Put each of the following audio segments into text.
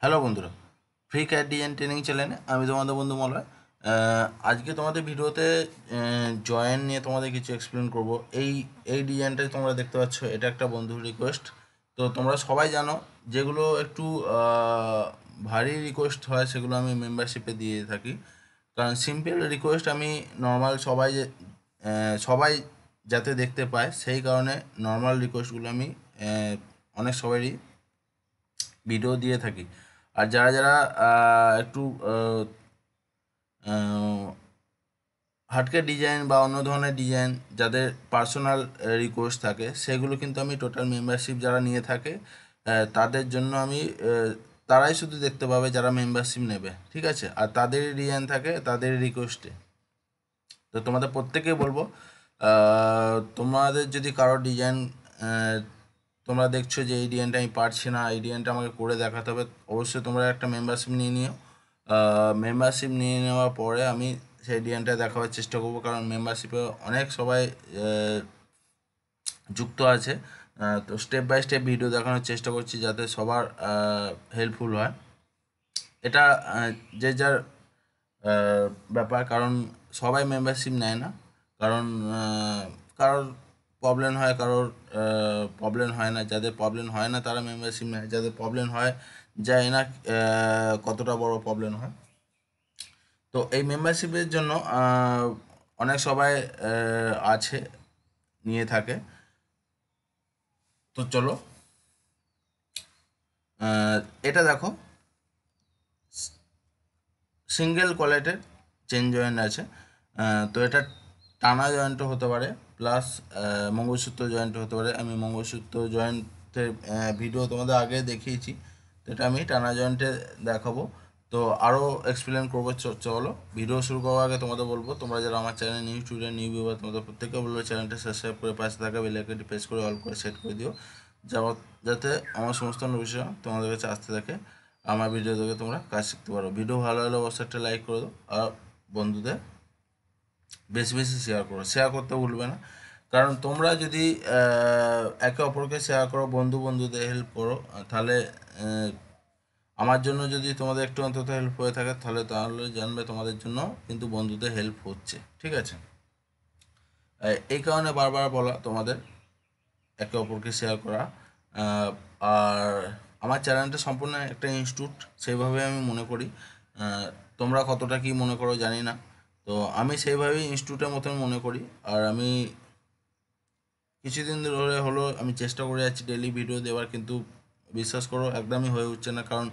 Hello বন্ধুরা, free cat design training চ্যানেলে আমি তোমাদের বন্ধু মলয়। আজকে তোমাদের ভিডিওতে জয়েন নিয়ে তোমাদের কিছু এক্সপ্লেন করব। এই ডিজাইনটাই তোমরা দেখতে পাচ্ছ, এটা একটা বন্ধুর রিকোয়েস্ট। তো তোমরা সবাই জানো যেগুলো একটু ভারী রিকোয়েস্ট হয় সেগুলো আমি মেম্বারশিপে দিয়ে থাকি, কারণ সিম্পল রিকোয়েস্ট আমি নর্মাল সবাই যাতে দেখতে পায় সেই কারণে নর্মাল রিকোয়েস্টগুলো আমি অনেক সবারই ভিডিও দিয়ে থাকি। আর যারা যারা একটু হাটকে ডিজাইন বা অন্য ধরনের ডিজাইন যাদের পার্সোনাল রিকোয়েস্ট থাকে সেগুলো কিন্তু আমি টোটাল মেম্বারশিপ যারা নিয়ে থাকে তাদের জন্য আমি তারাই শুধু দেখতে পাবে যারা মেম্বারশিপ নেবে, ঠিক আছে? আর তাদেরই ডিজাইন থাকে তাদের রিকোয়েস্টে। তো তোমাদের প্রত্যেকে বলবো, তোমাদের যদি কারো ডিজাইন তোমরা দেখছো যে এই ডিজাইনটা আমি পারছি না, এই ডিজাইনটা আমাকে করে দেখাতে হবে, অবশ্যই তোমরা একটা মেম্বারশিপ নিয়ে নিও। মেম্বারশিপ নিয়ে নেওয়ার পরে আমি সেই ডিজাইনটা দেখাবার চেষ্টা করবো, কারণ মেম্বারশিপে অনেক সবাই যুক্ত আছে। তো স্টেপ বাই স্টেপ ভিডিও দেখানোর চেষ্টা করছি যাতে সবার হেল্পফুল হয়। এটা যে যার ব্যাপার, কারণ সবাই মেম্বারশিপ নেয় না, কারণ কারোর প্রবলেম হয়, কারোর প্রবলেম হয় না। যাদের প্রবলেম হয় না তারা মেম্বারশিপ নেয়, যাদের প্রবলেম হয় যায় না কতটা বড় প্রবলেম হয়। তো এই মেম্বারশিপের জন্য অনেক সবাই আছে, নিয়ে থাকে। তো চলো, এটা দেখো, সিঙ্গেল কলেটের চেন জয়েন্ট আছে। তো এটা টানা জয়েন্টও হতে পারে, প্লাস মঙ্গলসূত্র জয়েন্টও হতে পারে। আমি মঙ্গলসূত্র জয়েন্টের ভিডিও তোমাদের আগে দেখিয়েছি, তো এটা আমি টানা জয়েন্টে দেখাবো। তো আরও এক্সপ্লেন করবো। চলো, ভিডিও শুরু করার আগে তোমাদের বলবো, তোমরা যারা আমার channel new student new viewer, তোমাদের প্রত্যেকে বলবো চ্যানেলটা সাবস্ক্রাইব করে পাশে থাকা বেল আইকনটি প্রেস করে অল করে সেট করে দিও, যাতে আমার সমস্ত বিষয় তোমাদের কাছে আসতে থাকে, আমার ভিডিও দেখে তোমরা কাজ শিখতে পারো। ভিডিও ভালো হলে অবশ্যই একটা লাইক করে দাও, আর বন্ধুদের বেশি বেশি শেয়ার করো। শেয়ার করতে ভুলবে না, কারণ তোমরা যদি একে অপরকে শেয়ার করো, বন্ধুদের হেল্প করো, তাহলে আমার জন্য যদি তোমাদের একটু অন্তত হেল্প হয়ে থাকে তাহলে জানবে তোমাদের জন্য কিন্তু বন্ধুদের হেল্প হচ্ছে, ঠিক আছে? এই কারণে বারবার বলা তোমাদের একে অপরকে শেয়ার করা। আর আমার চ্যানেলটা সম্পূর্ণ একটা ইনস্টিটিউট, সেইভাবে আমি মনে করি। তোমরা কতটা কি মনে করো জানি না, তো আমি সেইভাবেই ইনস্টিটিউটের মতন মনে করি। আর আমি কিছুদিন ধরে হলো আমি চেষ্টা করে যাচ্ছি ডেলি ভিডিও দেওয়ার, কিন্তু বিশ্বাস করো একদমই হয়ে উঠছে না, কারণ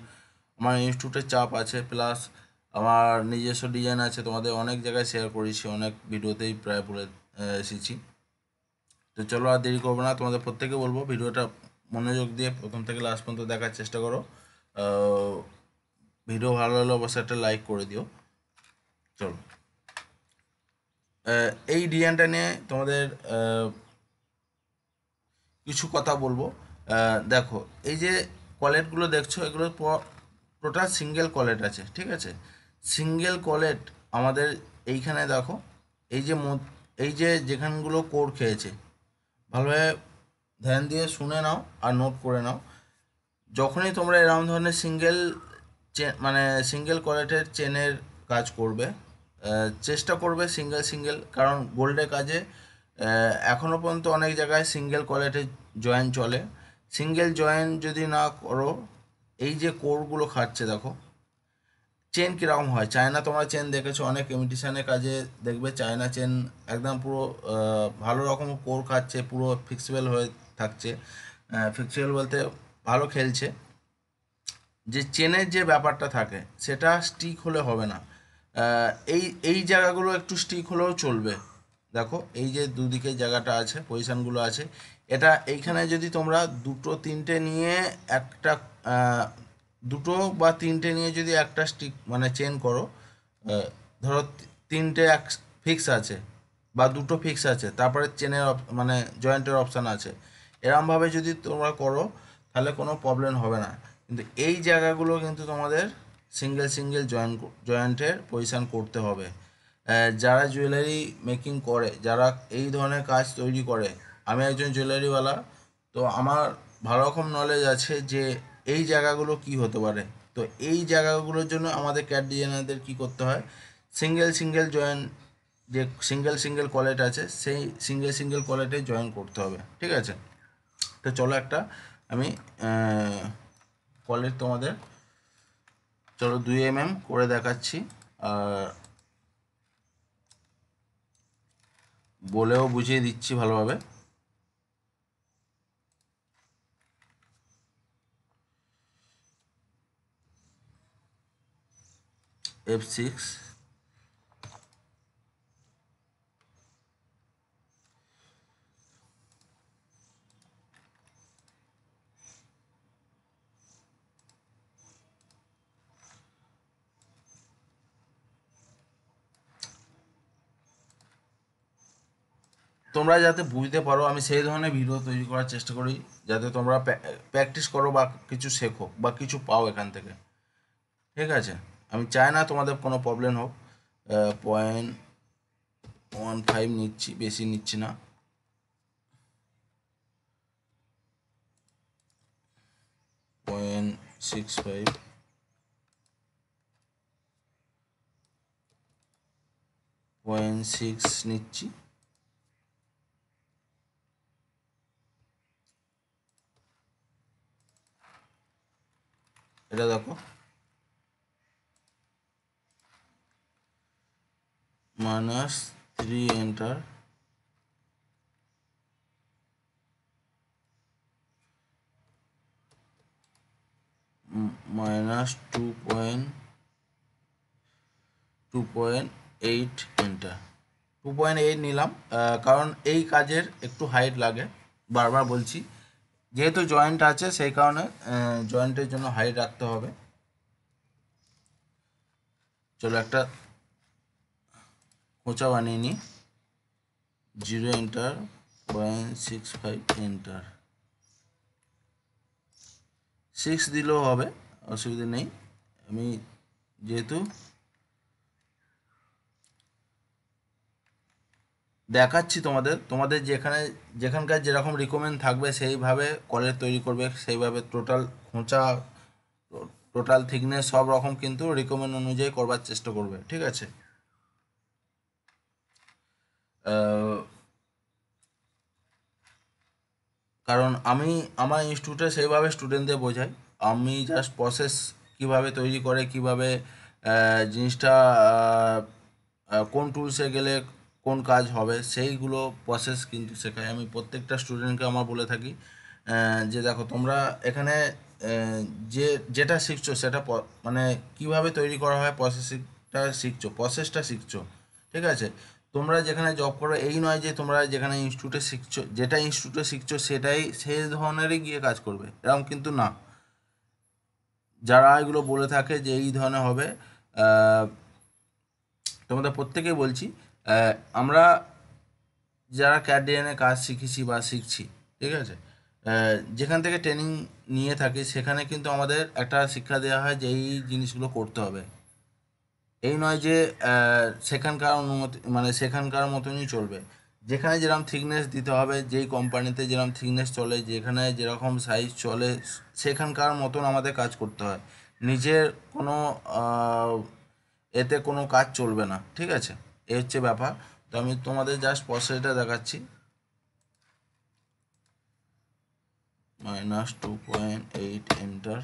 আমার ইনস্টিটিউটের চাপ আছে, প্লাস আমার নিজস্ব ডিজাইন আছে, তোমাদের অনেক জায়গায় শেয়ার করেছি, অনেক ভিডিওতেই প্রায় বলে এসেছি। তো চলো আর দেরি করবো না, তোমাদের প্রত্যেকে বলবো ভিডিওটা মনোযোগ দিয়ে প্রথম থেকে লাস্ট পর্যন্ত দেখার চেষ্টা করো। ভিডিও ভালো হলে অবশ্যই একটা লাইক করে দিও। চলো, এই ডিজাইনটা নিয়ে তোমাদের কিছু কথা বলবো। দেখো, এই যে কলেটগুলো দেখছো, এগুলো টোটাল সিঙ্গেল কলেট আছে, ঠিক আছে? সিঙ্গেল কলেট আমাদের এইখানে দেখো, এই যে যেখানগুলো কোর খেয়েছে, ভালোভাবে ধ্যান দিয়ে শুনে নাও আর নোট করে নাও। যখনই তোমরা এরকম ধরনের সিঙ্গেল কলেটের চেনের কাজ করবে, চেষ্টা করবে সিঙ্গেল, কারণ গোল্ডের কাজে এখনও পর্যন্ত অনেক জায়গায় সিঙ্গেল কলেটের জয়েন্ট চলে। সিঙ্গেল জয়েন্ট যদি না করো, এই যে কোরগুলো খাচ্ছে দেখো, চেন কীরকম হয়। চায়না তোমরা চেন দেখেছো, অনেক ইমিটেশনের কাজে দেখবে চায়না চেন একদম পুরো ভালো রকম কোর খাচ্ছে, পুরো ফিক্সিবল হয়ে থাকছে। ফিক্সিবল বলতে ভালো খেলছে। যে চেনের যে ব্যাপারটা থাকে সেটা স্টিক হলে হবে না। এই এই জায়গাগুলো একটু স্টিক হলেও চলবে। দেখো, এই যে দুদিকে জায়গাটা আছে, পজিশানগুলো আছে, এটা এইখানে যদি তোমরা দুটো বা তিনটে নিয়ে যদি একটা স্টিক চেন করো, ধরো তিনটে এক ফিক্স আছে বা দুটো ফিক্স আছে, তারপরে চেনের জয়েন্টের অপশান আছে, এরমভাবে যদি তোমরা করো তাহলে কোনো প্রবলেম হবে না। কিন্তু এই জায়গাগুলো কিন্তু তোমাদের সিঙ্গেল জয়েন্টের পজিশান করতে হবে। যারা জুয়েলারি মেকিং করে, যারা এই ধরনের কাজ তৈরি করে, আমি একজন জুয়েলারিওয়ালা, তো আমার ভালো রকম নলেজ আছে যে এই জায়গাগুলো কি হতে পারে। তো এই জায়গাগুলোর জন্য আমাদের ক্যাট ডিজাইনারদের কী করতে হয়, সিঙ্গেল জয়েন, যে সিঙ্গেল কলেট আছে সেই সিঙ্গেল কলেটে জয়েন করতে হবে, ঠিক আছে। তো চলো একটা আমি কলেট তোমাদের চলো 2 mm করে দেখাচ্ছি, আর বলেও বুঝিয়ে দিচ্ছি ভালোভাবে। F6, তোমরা যাতে বুঝতে পারো আমি সেই ধরনের ভিডিও তৈরি করার চেষ্টা করি, যাতে তোমরা প্র্যাকটিস করো বা কিছু শেখো বা কিছু পাও এখান থেকে, ঠিক আছে। আমি চাই না তোমাদের কোনো প্রবলেম হোক। 0.15 নিচ্ছি, বেশি নিচ্ছি না। 0.65, 0.6 নিচ্ছি। এটা দেখো -3 এন্টার, -2.8 এন্টার, 2.8 নিলাম। কারণ এই কাজের একটু হাইট লাগে, বারবার বলছি, যেহেতু জয়েন্ট আছে সেই কারণে জয়েন্টের জন্য হাইট রাখতে হবে। চলো একটা খোঁচা বানিয়ে নিই। 0 এন্টার, 0.65 এন্টার, 6 দিলেও হবে, অসুবিধা নেই। আমি যেহেতু দেখাচ্ছি তোমাদের যেখানকার যেরকম রিকমেন্ড থাকবে সেইভাবে কলের তৈরি করবে, সেইভাবে টোটাল খোঁচা, টোটাল থিকনেস সব রকম কিন্তু রিকমেন্ড অনুযায়ী করবার চেষ্টা করবে, ঠিক আছে। কারণ আমি আমার ইনস্টিটিউটে সেইভাবে স্টুডেন্টদের বোঝাই, আমি জাস্ট প্রসেস কিভাবে তৈরি করে, কিভাবে জিনিসটা কোন টুলসে গেলে কোন কাজ হবে সেইগুলো প্রসেস কিন্তু শেখাই আমি প্রত্যেকটা স্টুডেন্টকে। আমার বলে থাকি যে দেখো তোমরা এখানে যে যেটা শিখছো সেটা মানে কিভাবে তৈরি করা হয় প্রসেসটা শিখছো, ঠিক আছে। তোমরা যেখানে জব করো এই নয় যে তোমরা যেখানে ইনস্টিটিউটে শিখছো, যেটা ইনস্টিটিউটে শিখছো সেটাই সেই ধরনেরই গিয়ে কাজ করবে, এরকম কিন্তু না। যারা এগুলো বলে থাকে যে এই ধরনের হবে, তোমাদের প্রত্যেকেই বলছি, আমরা যারা ক্যাড ডিজাইনের কাজ শিখেছি বা শিখছি, ঠিক আছে, যেখান থেকে ট্রেনিং নিয়ে থাকি সেখানে কিন্তু আমাদের একটা শিক্ষা দেওয়া হয় যে এই জিনিসগুলো করতে হবে। এই নয় যে সেখানকার অনুমতি মানে সেখানকার মতনই চলবে। যেখানে যেরকম থিকনেস দিতে হবে, যেই কোম্পানিতে যেরকম থিকনেস চলে, যেখানে যেরকম সাইজ চলে, সেখানকার মতন আমাদের কাজ করতে হয়। নিজের কোনো এতে কোনো কাজ চলবে না, ঠিক আছে। এই হচ্ছে ব্যাপার। তো আমি তোমাদের জাস্ট প্রসেসটা দেখাচ্ছি। -2.8 এন্টার,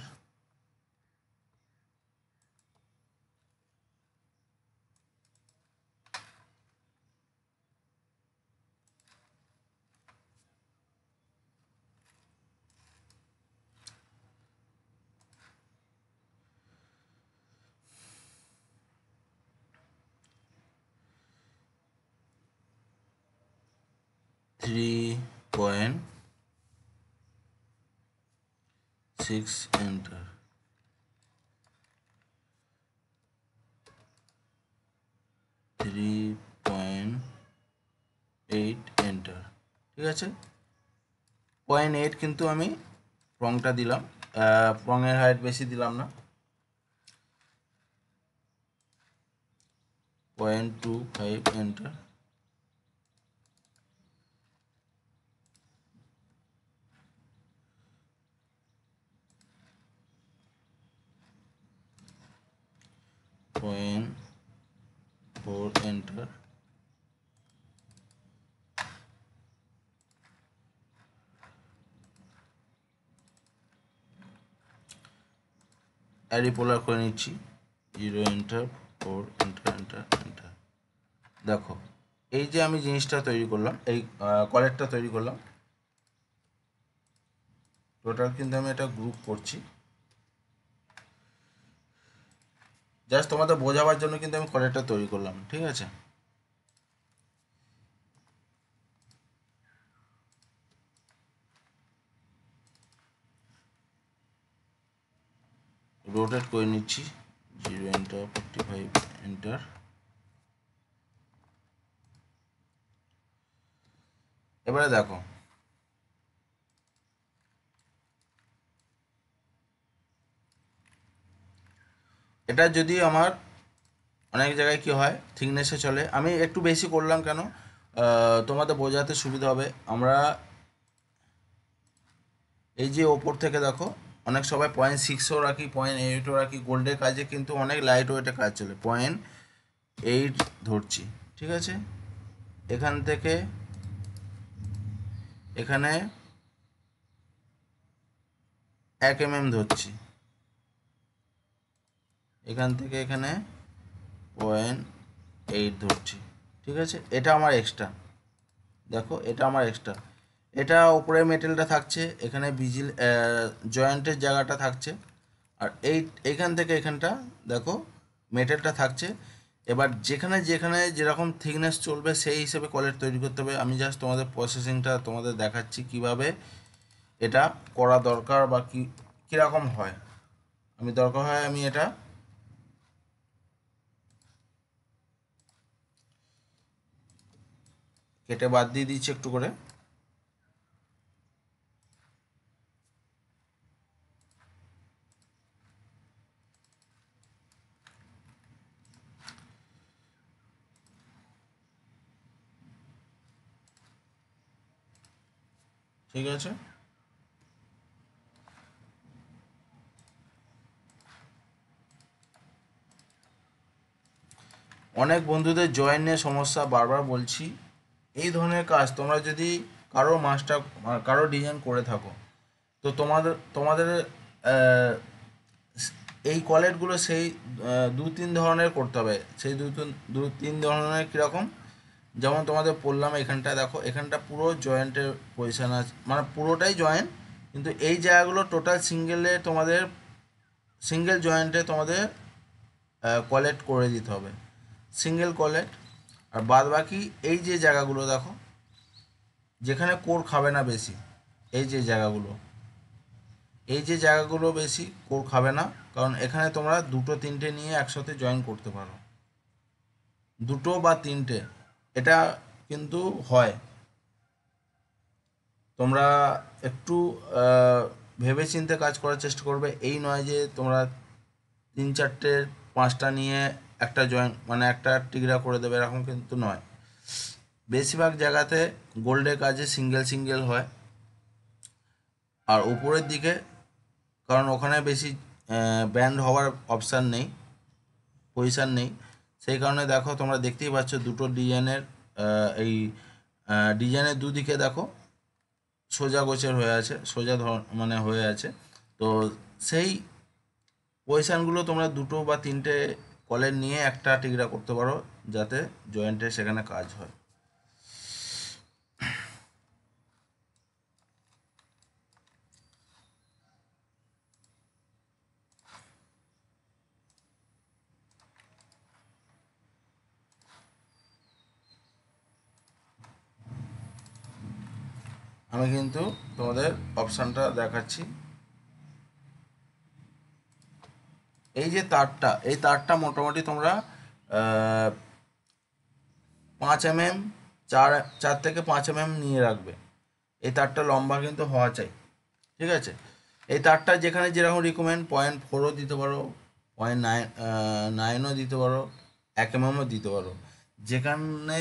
3.6 এন্টার, 3.8 এন্টার, ঠিক আছে। 0.8 কিন্তু আমি রংটা দিলাম, রঙের হাইট বেশি দিলাম না। 0.25 এন্টার, এন্টার। অ্যারিপোলার করে নিচ্ছি, 0 এন্টার, 4 এন্টার এন্টার এন্টার। দেখো এই যে আমি জিনিসটা তৈরি করলাম, এই কলেরটা তৈরি করলাম, টোটাল কিন্তু আমি এটা গ্রুপ করছি জাস্ট তোমাদের বোঝাবার জন্য, কিন্তু আমি কলেরটা তৈরি করলাম, ঠিক আছে। রোটেট করে নিচ্ছি, 0 এন্টার, 45 এন্টার। এবারে দেখো এটা যদি আমার অনেক জায়গায় কি হয় থিকনেসে চলে, আমি একটু বেশি করলাম কেন, তোমাদের বোঝাতে সুবিধা হবে। আমরা এই যে ওপর থেকে দেখো অনেক সবাই 0.6ও রাখি, 0.8ও রাখি, গোল্ডের কাজে কিন্তু অনেক লাইট ওয়েটে কাজ চলে, 0.8 ধরছি, ঠিক আছে। এখান থেকে এখানে 1 mm ধরছি, এখান থেকে এখানে 0.8 ধরছি, ঠিক আছে। এটা আমার এক্সট্রা, দেখো এটা আমার এক্সট্রা। এটা উপরে মেটেলটা থাকছে, এখানে বিজিল জয়েন্টের জায়গাটা থাকছে, আর এইখান থেকে এখানটা দেখো মেটেলটা থাকছে। এবার যেখানে যেখানে যেরকম থিকনেস চলবে সেই হিসেবে কলের তৈরি করতে হবে। আমি জাস্ট তোমাদের প্রসেসিংটা তোমাদের দেখাচ্ছি কিভাবে এটা করা দরকার বা কীরকম হয়। দরকার হয় আমি এটা কেটে বাদ দিয়ে দিচ্ছি একটু করে। ঠিক আছে, অনেক বন্ধুদের জয়েন নিয়ে সমস্যা, বারবার বলছি এই ধরনের কাজ তোমরা যদি কারো মাস্টার কারো ডিজাইন করে থাকো, তো তোমাদের তোমাদের এই কলেটগুলো সেই 2-3 ধরনের করতে হবে। সেই 2-3 ধরনের কীরকম, যেমন তোমাদের বললাম এখানটা দেখো, এখানটা পুরো জয়েন্টের পজিশান আছে, মানে পুরোটাই জয়েন্ট, কিন্তু এই জায়গাগুলো টোটাল সিঙ্গেল জয়েন্টে তোমাদের কলেক্ট করে দিতে হবে, সিঙ্গেল কলেক্ট। আর বাদ বাকি এই যে জায়গাগুলো দেখো যেখানে কোর খাবে না বেশি, এই যে জায়গাগুলো বেশি কোর খাবে না, কারণ এখানে তোমরা 2-3টে নিয়ে একসাথে জয়েন করতে পারো, 2 বা 3টে, এটা কিন্তু হয়। তোমরা একটু ভেবেচিন্তে কাজ করার চেষ্টা করবে, এই নয় যে তোমরা 3-4টে 5টা নিয়ে একটা জয়েন মানে একটা টিগরা করে দেবে, এরকম কিন্তু নয়। বেশিরভাগ জায়গাতে গোল্ডের কাজে সিঙ্গেল হয়, আর উপরের দিকে কারণ ওখানে বেশি ব্যান্ড হওয়ার অপশান নেই, পজিশান নেই, সেই কারণে দেখো তোমরা দেখতেই পাচ্ছ দুটো ডিজাইনের এই ডিজাইনের দুদিকে দেখো সোজা গোছের হয়ে আছে, সোজা মানে হয়ে আছে। তো সেই পজিশানগুলো তোমরা 2 বা 3টে কলের নিয়ে একটা টিগরা করতে পারো, যাতে জয়েন্টের সেখানে কাজ হয়। আমি কিন্তু তোমাদের অপশানটা দেখাচ্ছি। এই যে এই তারটা মোটামুটি তোমরা 5 mm, 4 থেকে 5 mm নিয়ে রাখবে। এই তারটা লম্বা কিন্তু হওয়া চাই, ঠিক আছে। এই তারটা যেখানে যেরকম রিকমেন্ড 0.4ও দিতে পারো, 0.9ও দিতে পারো, 1 mmও দিতে পারো। যেখানে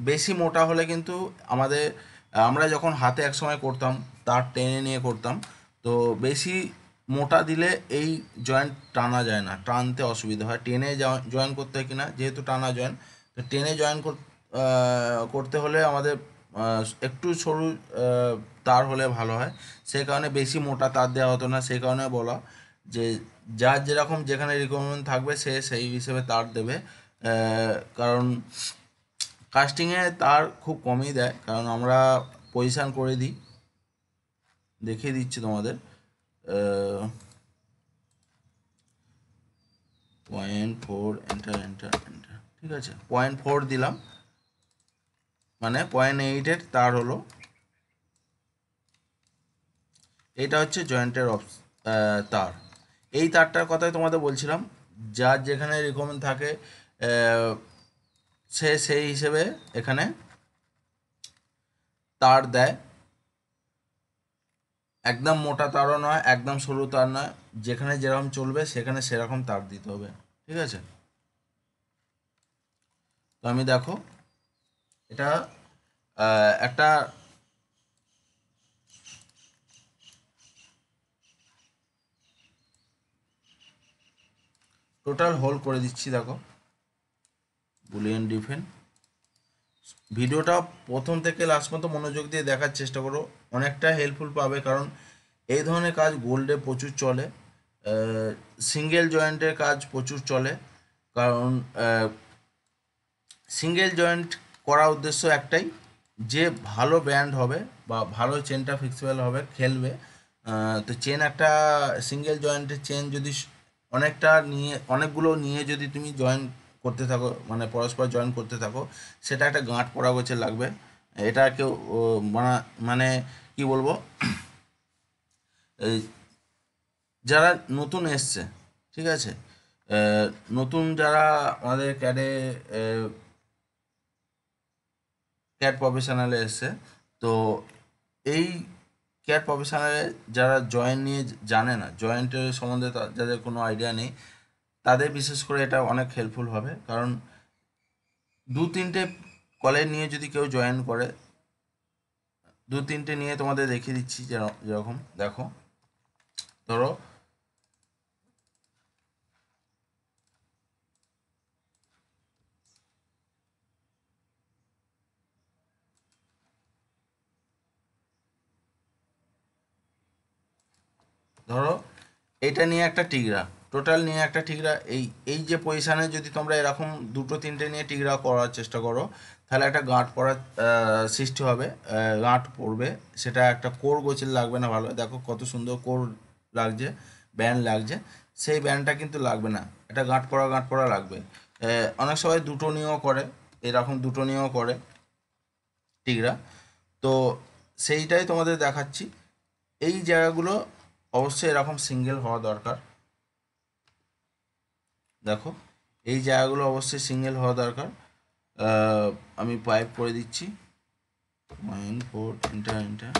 বেশি মোটা হলে কিন্তু আমরা যখন হাতে একসময় করতাম তার টেনে নিয়ে করতাম, তো বেশি মোটা দিলে এই জয়েন্ট টানা যায় না, টানতে অসুবিধা হয়, টেনে জয়েন করতে হয় কিনা, যেহেতু টানা জয়েন্ট, তো টেনে জয়েন করতে হলে আমাদের একটু সরু তার হলে ভালো হয়, সেই কারণে বেশি মোটা তার দেওয়া হতো না, সেই কারণে বলা যে যার যেরকম যেখানে রিকোয়ারমেন্ট থাকবে সে সেই হিসেবে তার দেবে। কারণ কাস্টিংয়ে তার খুব কমই দেয়, কারণ আমরা পজিশান করে দিই, দেখিয়ে দিচ্ছি তোমাদের। 0.4 এন্টার এন্টার এন্টার, ঠিক আছে, 0.4 দিলাম, মানে 0.8-এর তার হলো। এটা হচ্ছে জয়েন্টের তার। এই তারটার কথাই তোমাদের বলছিলাম, যার যেখানে রিকমেন্ড থাকে সে সেই হিসেবে এখানে তার দেয়। একদম মোটা তারও নয়, একদম সরু তার নয়, যেখানে যেরকম চলবে সেখানে সেরকম তার দিতে হবে, ঠিক আছে। তো আমি দেখো এটা একটা টোটাল হোল করে দিচ্ছি, দেখো বুলিয়ান ডিফেন্ড। ভিডিওটা প্রথম থেকে লাস্ট পর্যন্ত মনোযোগ দিয়ে দেখার চেষ্টা করো, অনেকটা হেল্পফুল পাবে, কারণ এই ধরনের কাজ গোল্ডে প্রচুর চলে, সিঙ্গেল জয়েন্টের কাজ প্রচুর চলে। কারণ সিঙ্গেল জয়েন্ট করার উদ্দেশ্য একটাই, যে ভালো ব্যান্ড হবে বা ভালো চেনটা ফিক্সেবল হবে খেলবে। তো চেন একটা সিঙ্গেল জয়েন্টের চেন যদি অনেকটা নিয়ে অনেকগুলো নিয়ে যদি তুমি জয়েন করতে থাকো, মানে পরস্পর জয়েন করতে থাকো, সেটা একটা গাঁট পড়া গোছের লাগবে। এটা কেউ মানে কি বলবো, এই যারা নতুন এসছে, ঠিক আছে, নতুন যারা আমাদের ক্যাট প্রফেশনালে এসছে, তো এই ক্যাট প্রফেশনালে যারা জয়েন্ট নিয়ে জানে না, জয়েন্টের সম্বন্ধে যাদের কোনো আইডিয়া নেই, তাদের বিশেষ করে এটা অনেক হেল্পফুল হবে। কারণ দু তিনটে কলেজ নিয়ে যদি কেউ জয়েন করে, দু তিনটে নিয়ে তোমাদের দেখিয়ে দিচ্ছি যেরকম দেখো, ধরো ধরো এটা নিয়ে একটা টিগরা, টোটাল নিয়ে একটা টিগরা, এই এই যে পজিশানে যদি তোমরা এরকম দুটো তিনটে নিয়ে টিগরা করার চেষ্টা করো, তাহলে একটা গাঁট পড়ার সৃষ্টি হবে, গাঁট পড়বে, সেটা একটা কোর গোছের লাগবে না। ভালো দেখো কত সুন্দর কোর লাগছে, ব্যান্ড লাগছে, সেই ব্যান্ডটা কিন্তু লাগবে না, এটা গাঁট পড়া লাগবে। অনেক সময় দুটো নিয়েও করে, এরকম দুটো নিয়েও করে টিগরা, তো সেইটাই তোমাদের দেখাচ্ছি। এই জায়গাগুলো অবশ্যই এরকম সিঙ্গেল হওয়া দরকার, দেখো এই জায়গাগুলো অবশ্যই সিঙ্গেল হওয়া দরকার। আমি পাইপ করে দিচ্ছি, 0.4 এন্টার এন্টার।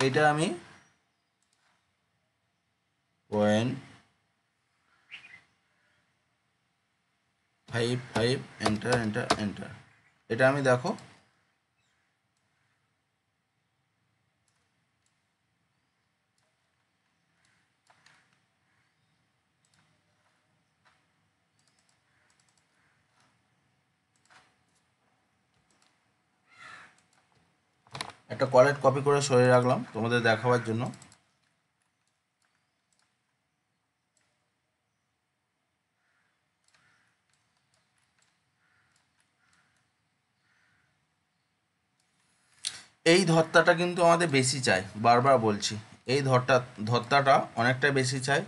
এটা আমি 0.55 এন্টার এন্টার এন্টার। এটা আমি দেখো একটা কলেট কপি করে সরিয়ে রাখলাম তোমাদের দেখাবার জন্য। এই ধর্তাটা কিন্তু আমাদের বেশি চাই, বারবার বলছি, এই ধর্তাটা অনেকটা বেশি চাই।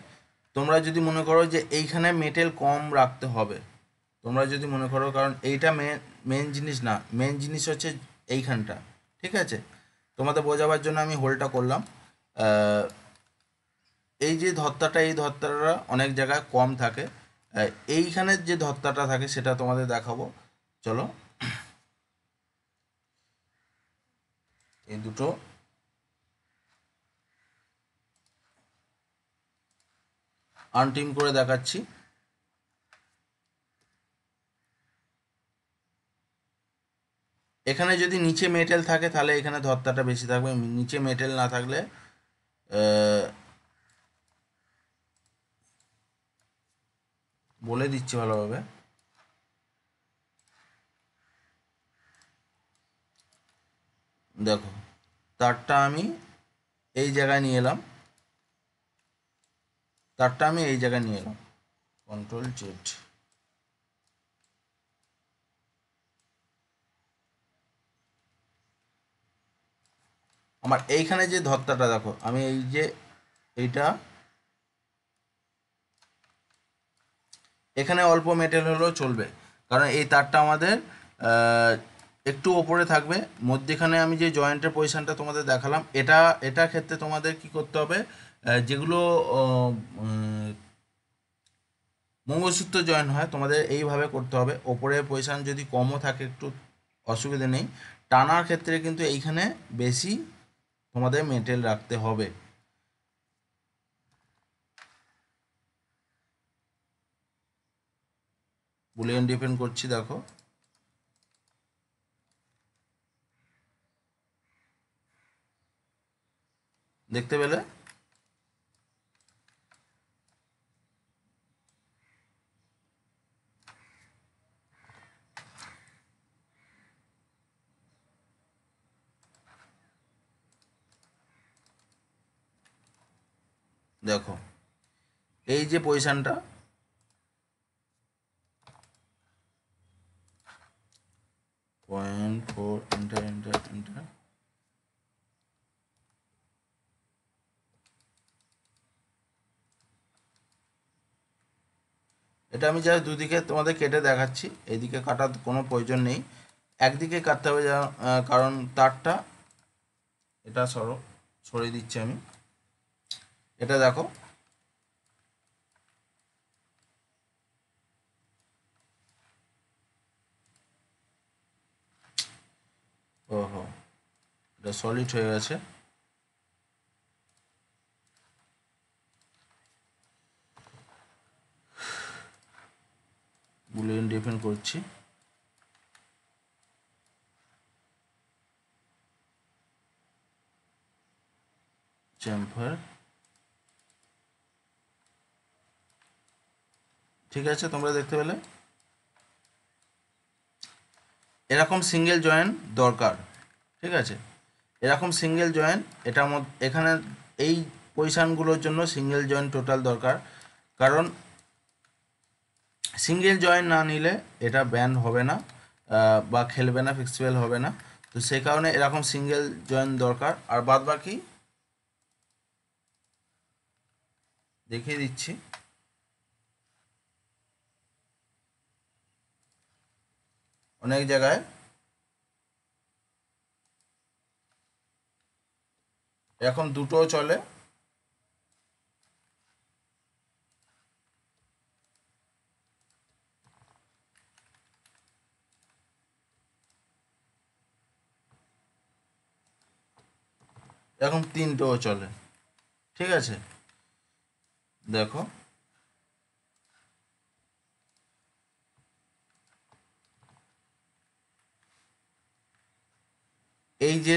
তোমরা যদি মনে করো যে এইখানে মেটেল কম রাখতে হবে, তোমরা যদি মনে করো, কারণ এইটা মেন জিনিস না, মেন জিনিস হচ্ছে এইখানটা, ঠিক আছে। তোমাদের বোঝাবার জন্য আমি হোলটা করলাম। এই যে ধত্তাটা, এই ধত্তাটা অনেক জায়গায় কম থাকে। এইখানের যে ধত্তাটা থাকে সেটা তোমাদের দেখাবো। চলো, এই দুটো আনটিম করে দেখাচ্ছি। এখানে যদি নিচে মেটেল থাকে তাহলে এখানে ধত্তাটা বেশি থাকবে, নিচে মেটেল না থাকলে বলে দিচ্ছি ভালোভাবে। দেখো, তারটা আমি এই জায়গায় নিয়ে এলাম, তারটা আমি এই জায়গায় নিয়ে এলাম, কন্ট্রোল জেড। আমার এইখানে যে ধত্তাটা দেখো, আমি এই যে এইটা, এখানে অল্প মেটেল হলেও চলবে, কারণ এই তারটা আমাদের একটু ওপরে থাকবে। মধ্যেখানে আমি যে জয়েন্টের পজিশনটা তোমাদের দেখালাম, এটা ক্ষেত্রে তোমাদের কি করতে হবে, যেগুলো মঙ্গলসূত্র জয়েন হয় তোমাদের এইভাবে করতে হবে। ওপরের পজিশন যদি কমও থাকে একটু অসুবিধা নেই, টানার ক্ষেত্রে কিন্তু এইখানে বেশি তোমাদের মেটেল রাখতে হবে। বুলিয়ান ডিপেন্ড করছি, দেখো দেখতে পেলে। দেখো এই যে পজিশনটা, point four, enter enter enter, এটা আমি যা দুদিকে তোমাদের কেটে দেখাচ্ছি, এইদিকে কাটার কোনো প্রয়োজন নেই, একদিকে কাটতে হবে যা, কারণ তারটা, এটা সরিয়ে দিচ্ছি আমি। এটা দেখো, ওহো, এটা সলিড হয়ে গেছে। বুলিয়ান ডিফেন্ড করছি, চেম্পার, ঠিক আছে। তোমরা দেখতে পেলে এরকম সিঙ্গেল জয়েন্ট দরকার, ঠিক আছে, এরকম সিঙ্গেল জয়েন্ট, এটার মধ্যে এখানে এই পজিশানগুলোর জন্য সিঙ্গেল জয়েন্ট টোটাল দরকার, কারণ সিঙ্গেল জয়েন্ট না নিলে এটা ব্যান্ড হবে না, বা খেলবে না, ফিক্সিবল হবে না। তো সেই কারণে এরকম সিঙ্গেল জয়েন্ট দরকার। আর বাদ বাকি দেখিয়ে দিচ্ছি। অনেক জায়গায় এরকম দুটোও চলে, এরকম তিনটেও চলে, ঠিক আছে। দেখো এই যে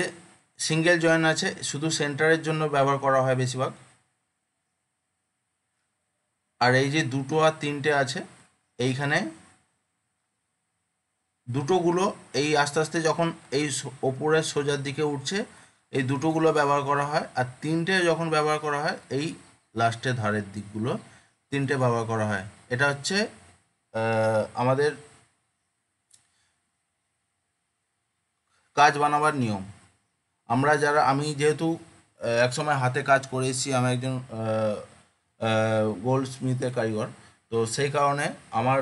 সিঙ্গেল জয়েন্ট আছে, শুধু সেন্টারের জন্য ব্যবহার করা হয় বেশিরভাগ। আর এই যে দুটো আর তিনটে আছে, এইখানে দুটোগুলো এই আস্তে আস্তে যখন এই ওপরের সোজার দিকে উঠছে, এই দুটোগুলো ব্যবহার করা হয়। আর তিনটে যখন ব্যবহার করা হয় এই লাস্টের ধারের দিকগুলো, তিনটে ব্যবহার করা হয়। এটা হচ্ছে আমাদের কাজ বানাবার নিয়ম। আমরা যারা, আমি যেহেতু একসময় হাতে কাজ করে এসেছি, আমি একজন গোল্ড স্মিথের কারিগর, তো সেই কারণে আমার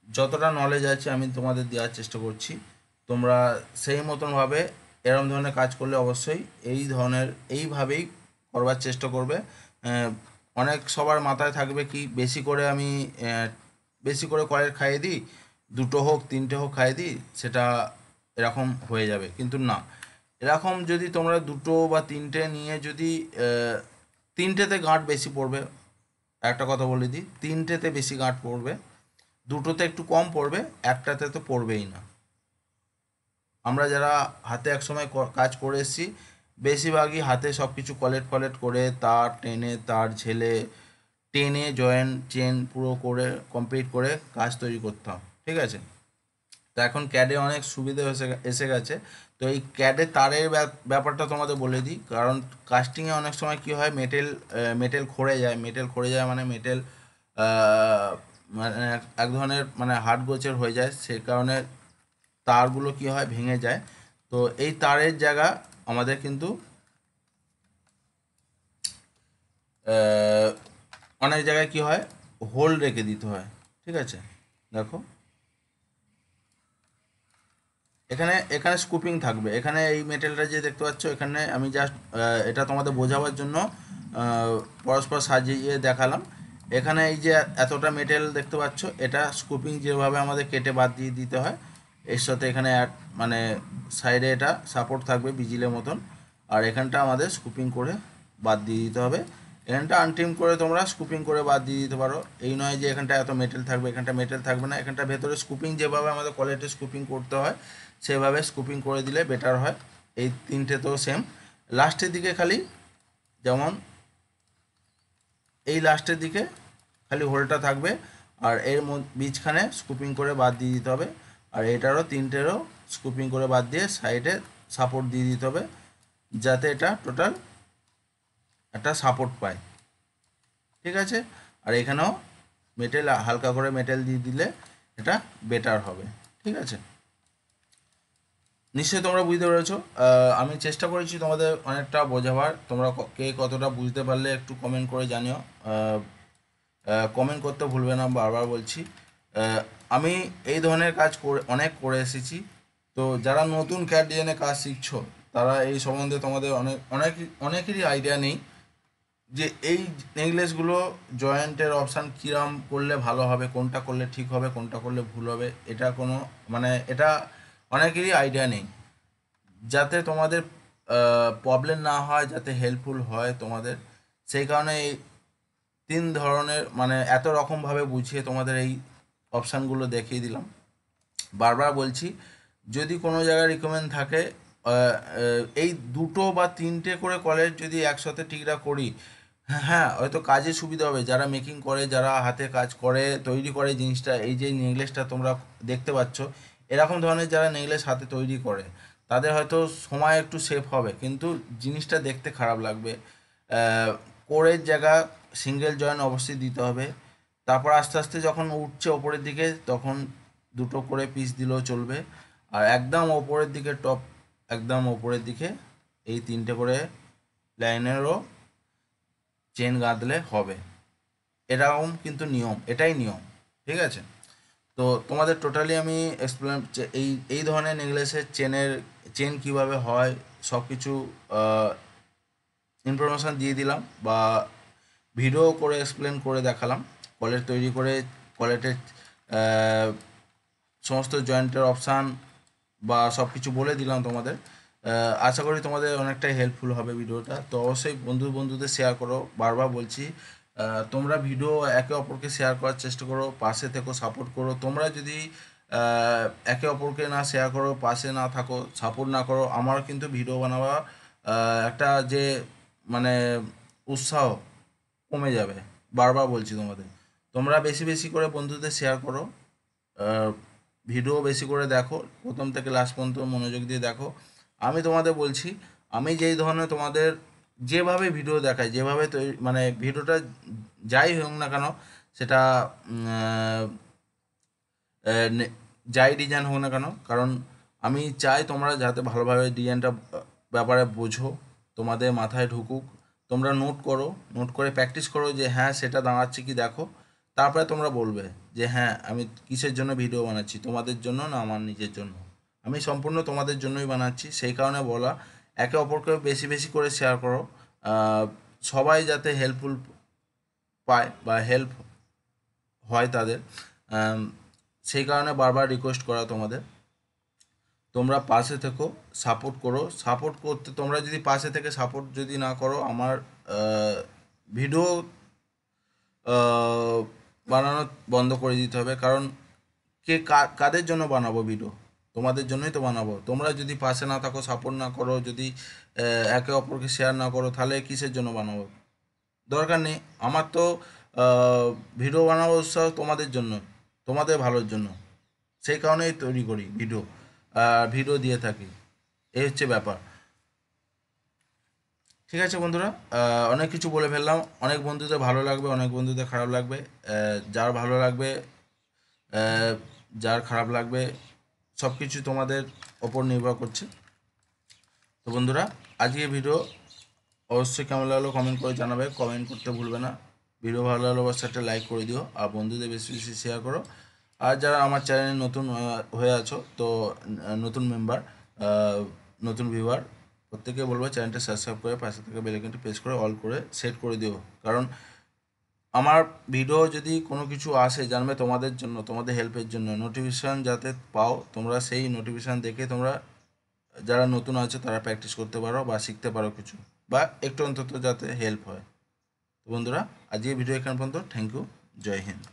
যতটা নলেজ আছে আমি তোমাদের দেওয়ার চেষ্টা করছি। তোমরা সেই মতনভাবে এরম ধরনের কাজ করলে অবশ্যই এই ধরনের এইভাবেই করবার চেষ্টা করবে। অনেক সবার মাথায় থাকবে কি বেশি করে কয়েল খাইয়ে দিই, 2টো হোক 3টে হোক খাইয়ে দিই, সেটা এরকম হয়ে যাবে। কিন্তু না, এরকম যদি তোমরা 2টো বা 3টে নিয়ে যদি 3টেতে গাঁট বেশি পড়বে, একটা কথা বলে দিই, 3টেতে বেশি গাঁট পড়বে, 2টোতে একটু কম পড়বে, একটাতে তো পড়বেই না। আমরা যারা হাতে একসময় কাজ করে এসেছি, বেশিরভাগই হাতে সব কিছু কলেট ফলেট করে তার টেনে, তার ঝেলে টেনে জয়েন্ট চেন পুরো করে কমপ্লিট করে কাজ তৈরি করতাম, ঠিক আছে। তো এখন ক্যাডে অনেক সুবিধা এসে গেছে। তো এই ক্যাডে তারের ব্যাপারটা তোমাদের বলে দিই, কারণ কাস্টিংয়ে অনেক সময় কী হয়, মেটেল খড়ে যায়। মানে মেটেল মানে এক ধরনের মানে হার্ড গোছের হয়ে যায়, সে কারণে তারগুলো কি হয়, ভেঙে যায়। তো এই তারের জায়গা আমাদের কিন্তু অনেক জায়গায় কি হয়, হোল রেখে দিতে হয়, ঠিক আছে। দেখো এখানে এখানে স্কুপিং থাকবে, এখানে এই মেটেলটা যে দেখতে পাচ্ছ, এখানে আমি জাস্ট এটা তোমাদের বোঝাবার জন্য আহ, পরস্পর সাজিয়ে দেখালাম। এখানে এই যে এতটা মেটেল দেখতে পাচ্ছ, এটা স্কুপিং যেভাবে আমাদের কেটে বাদ দিয়ে দিতে হয়, এর সাথে এখানে মানে সাইডে এটা সাপোর্ট থাকবে বিজিলের মতন, আর এখানটা আমাদের স্কুপিং করে বাদ দিয়ে দিতে হবে। এখানটা আনট্রিম করে তোমরা স্কুপিং করে বাদ দিয়ে দিতে পারো। এই নয় যে এখানটা এত মেটেল থাকবে, এখানটা মেটেল থাকবে না, এখানটা ভেতরে স্কুপিং যেভাবে আমাদের কোয়ালিটি স্কুপিং করতে হয় সেভাবে স্কুপিং করে দিলে বেটার হয়। এই 3টে তো সেম, লাস্টের দিকে খালি যেমন এই লাস্টের দিকে খালি হোলটা থাকবে, আর এর বীজখানে স্কুপিং করে বাদ দিয়ে দিতে হবে, আর এটারও 3টেরও স্কুপিং করে বাদ দিয়ে সাইডে সাপোর্ট দিয়ে দিতে হবে, যাতে এটা টোটাল একটা সাপোর্ট পায়, ঠিক আছে। আর এখানেও মেটেল হালকা করে মেটেল দিয়ে দিলে এটা বেটার হবে, ঠিক আছে। নিশ্চয়ই তোমরা বুঝতে পেরেছো। আমি চেষ্টা করেছি তোমাদের অনেকটা বোঝাবার, তোমরা কে কতটা বুঝতে পারলে একটু কমেন্ট করে জানিও। কমেন্ট করতে ভুলবে না, বারবার বলছি। আমি এই ধরনের কাজ অনেক করে এসেছি। তো যারা নতুন ক্যাড ডিজাইনে কাজ শিখছো, তারা এই সম্বন্ধে তোমাদের অনেকেরই আইডিয়া নেই যে এই নেকলেসগুলো জয়েন্টের অপশান কীরম করলে ভালো হবে, কোনটা করলে ঠিক হবে, কোনটা করলে ভুল হবে, এটা কোনো মানে এটা অনেকেরই আইডিয়া নেই। যাতে তোমাদের প্রবলেম না হয়, যাতে হেল্পফুল হয় তোমাদের, সেই কারণে এই 3 ধরনের মানে এত রকমভাবে বুঝিয়ে তোমাদের এই অপশানগুলো দেখিয়ে দিলাম। বারবার বলছি, যদি কোনো জায়গায় রিকমেন্ড থাকে, এই 2টো বা 3টে করে কলেজ যদি একসাথে ঠিকঠাক করি, হ্যাঁ হয়তো কাজে সুবিধা হবে। যারা মেকিং করে, যারা হাতে কাজ করে তৈরি করে জিনিসটা, এই যে নেকলেসটা তোমরা দেখতে পাচ্ছ, এরকম ধরনের যারা নেকলেস হাতে তৈরি করে, তাদের হয়তো সময় একটু সেভ হবে, কিন্তু জিনিসটা দেখতে খারাপ লাগবে। কোরের জায়গা সিঙ্গেল জয়েন্ট অবশ্যই দিতে হবে। তারপর আস্তে আস্তে যখন উঠছে ওপরের দিকে, তখন 2টো করে পিস দিলেও চলবে। আর একদম ওপরের দিকে একদম ওপরের দিকে এই 3টে করে লাইনেরও চেন গাঁথলে হবে। এরকম কিন্তু নিয়ম, এটাই নিয়ম, ঠিক আছে। তো তোমাদের টোটালি আমি এক্সপ্লেন, এই এই ধরনের নেকলেসের চেন কিভাবে হয় সব কিছু ইনফরমেশান দিয়ে দিলাম, বা ভিডিও করে এক্সপ্লেন করে দেখালাম। কলেট তৈরি করে কলেটের সমস্ত জয়েন্টের অপশান বা সব কিছু বলে দিলাম তোমাদের। আশা করি তোমাদের অনেকটাই হেল্পফুল হবে ভিডিওটা। তো অবশ্যই বন্ধুদের শেয়ার করো, বারবার বলছি। তোমরা ভিডিও একে অপরকে শেয়ার করার চেষ্টা করো, পাশে থেকো, সাপোর্ট করো। তোমরা যদি একে অপরকে না শেয়ার করো, পাশে না থাকো, সাপোর্ট না করো, আমার কিন্তু ভিডিও বানাবা একটা যে মানে উৎসাহ কমে যাবে। বারবার বলছি তোমাদের, তোমরা বেশি বেশি করে বন্ধুদের শেয়ার করো, ভিডিও বেশি করে দেখো, প্রথম থেকে লাস্ট পর্যন্ত মনোযোগ দিয়ে দেখো। আমি তোমাদের বলছি, আমি যেই ধরনের তোমাদের যেভাবে ভিডিও দেখাই, যেভাবে তৈরি মানে ভিডিওটা যাই হোক না কেন, সেটা যাই ডিজাইন হোক না কেন, কারণ আমি চাই তোমরা যাতে ভালোভাবে ডিজাইনটা ব্যাপারে বোঝো, তোমাদের মাথায় ঢুকুক। তোমরা নোট করে প্র্যাকটিস করো যে হ্যাঁ সেটা দাঁড়াচ্ছে কি দেখো। তারপরে তোমরা বলবে যে হ্যাঁ আমি কিসের জন্য ভিডিও বানাচ্ছি, তোমাদের জন্য না আমার নিজের জন্য। আমি সম্পূর্ণ তোমাদের জন্যই বানাচ্ছি, সেই কারণে বলা। একে অপরকে বেশি বেশি করে শেয়ার করো, সবাই যাতে হেল্পফুল পায় বা হেল্প হয় তাদের, সেই কারণে বারবার রিকোয়েস্ট করা তোমাদের, তোমরা পাশে থেকো, সাপোর্ট করো। সাপোর্ট করতে তোমরা যদি পাশে থেকে সাপোর্ট যদি না করো, আমার ভিডিও বানানো বন্ধ করে দিতে হবে। কারণ কাদের জন্য বানাবো ভিডিও? তোমাদের জন্যই তো বানাবো। তোমরা যদি পাশে না থাকো, সাপোর্ট না করো, যদি একে অপরকে শেয়ার না করো, তাহলে কিসের জন্য বানাবো? দরকার নেই। আমার তো ভিডিও বানাবো উৎসাহ তোমাদের জন্য, তোমাদের ভালোর জন্য, সেই কারণেই তৈরি করি ভিডিও, ভিডিও দিয়ে থাকি। এই হচ্ছে ব্যাপার। ঠিক আছে বন্ধুরা, অনেক কিছু বলে ফেললাম। অনেক বন্ধুদের ভালো লাগবে, অনেক বন্ধুদের খারাপ লাগবে। যার ভালো লাগবে, যার খারাপ লাগবে, সব কিছু তোমাদের ওপর নির্ভর করছে। তো বন্ধুরা, আজকে ভিডিও অবশ্যই কেমন লাগলো কমেন্ট করে জানাবে, কমেন্ট করতে ভুলবে না। ভিডিও ভালো লাগলে অবশ্যই একটা লাইক করে দিও, আর বন্ধুদের বেশি বেশি শেয়ার করো। আর যারা আমার চ্যানেলে নতুন হয়ে আছো, তো নতুন মেম্বার, নতুন ভিউয়ার, প্রত্যেকে বলবো চ্যানেলটা সাবস্ক্রাইব করে পাশে থেকে বেল আইকনটি প্রেস করে অল করে সেট করে দিও। কারণ আমার ভিডিও যদি কোনো কিছু আসে, জানবে তোমাদের জন্য, তোমাদের হেল্পের জন্য, নোটিফিকেশান যাতে পাও তোমরা, সেই নোটিফিকেশান দেখে তোমরা যারা নতুন আছে তারা প্র্যাকটিস করতে পারো বা শিখতে পারো কিছু, বা একটু অন্তত যাতে হেল্প হয়। তো বন্ধুরা, আজকে ভিডিও এখানে পর্যন্ত। Thank you. জয় হিন্দ।